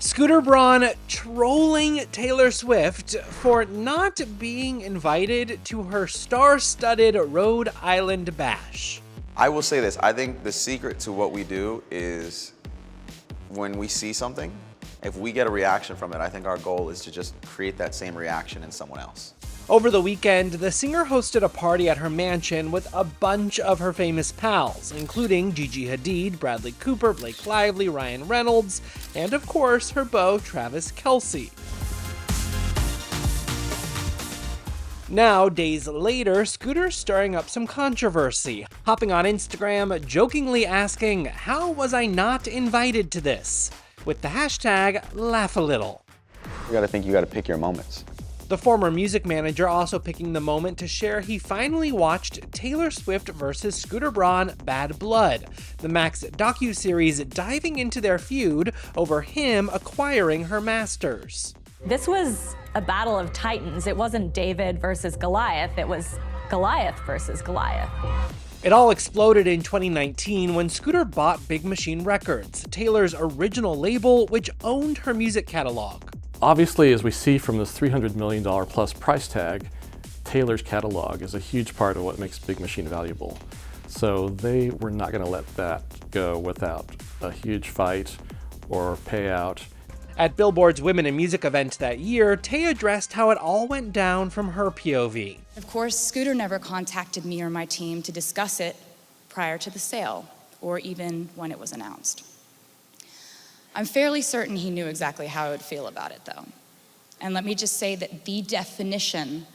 Scooter Braun trolling Taylor Swift for not being invited to her star-studded Rhode Island bash. I will say this, I think the secret to what we do is when we see something, if we get a reaction from it, I think our goal is to just create that same reaction in someone else. Over the weekend, the singer hosted a party at her mansion with a bunch of her famous pals, including Gigi Hadid, Bradley Cooper, Blake Lively, Ryan Reynolds, and of course her beau Travis Kelce. Now, days later, Scooter's stirring up some controversy, hopping on Instagram, jokingly asking, "How was I not invited to this?" with the hashtag #LaughALittle. You gotta think you gotta pick your moments. The former music manager also picking the moment to share he finally watched Taylor Swift vs. Scooter Braun Bad Blood, the Max docuseries diving into their feud over him acquiring her masters. This was a battle of titans. It wasn't David versus Goliath, it was Goliath versus Goliath. It all exploded in 2019 when Scooter bought Big Machine Records, Taylor's original label, which owned her music catalog. Obviously, as we see from this $300 million plus price tag, Taylor's catalog is a huge part of what makes Big Machine valuable. So they were not going to let that go without a huge fight or payout. At Billboard's Women in Music event that year, Tay addressed how it all went down from her POV. Of course, Scooter never contacted me or my team to discuss it prior to the sale, or even when it was announced. I'm fairly certain he knew exactly how I would feel about it, though. And let me just say that the definition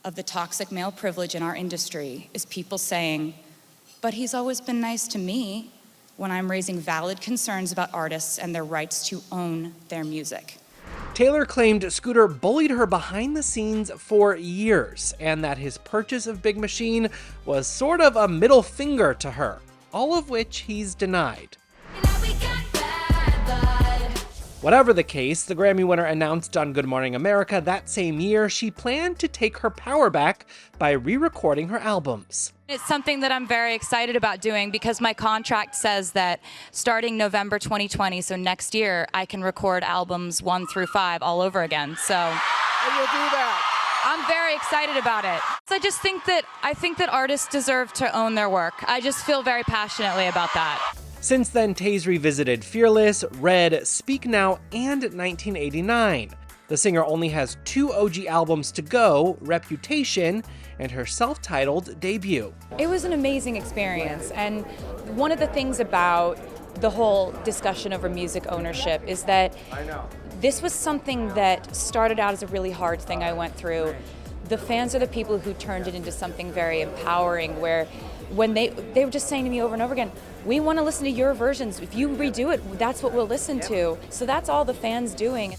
of the toxic male privilege in our industry is people saying, "But he's always been nice to me," when I'm raising valid concerns about artists and their rights to own their music. Taylor claimed Scooter bullied her behind the scenes for years, and that his purchase of Big Machine was sort of a middle finger to her, all of which he's denied. Whatever the case, the Grammy winner announced on Good Morning America that same year she planned to take her power back by re-recording her albums. It's something that I'm very excited about doing because my contract says that starting November 2020, so next year, I can record albums 1 through 5 all over again. So And you'll do that. I'm very excited about it. I just think that artists deserve to own their work. I just feel very passionately about that. Since then, Tay's revisited Fearless, Red, Speak Now, and 1989. The singer only has 2 OG albums to go, Reputation and her self-titled debut. It was an amazing experience, and one of the things about the whole discussion over music ownership is that this was something that started out as a really hard thing I went through. The fans are the people who turned it into something very empowering, where when they were just saying to me over and over again, "We want to listen to your versions. If you redo it, that's what we'll listen to." So that's all the fans doing.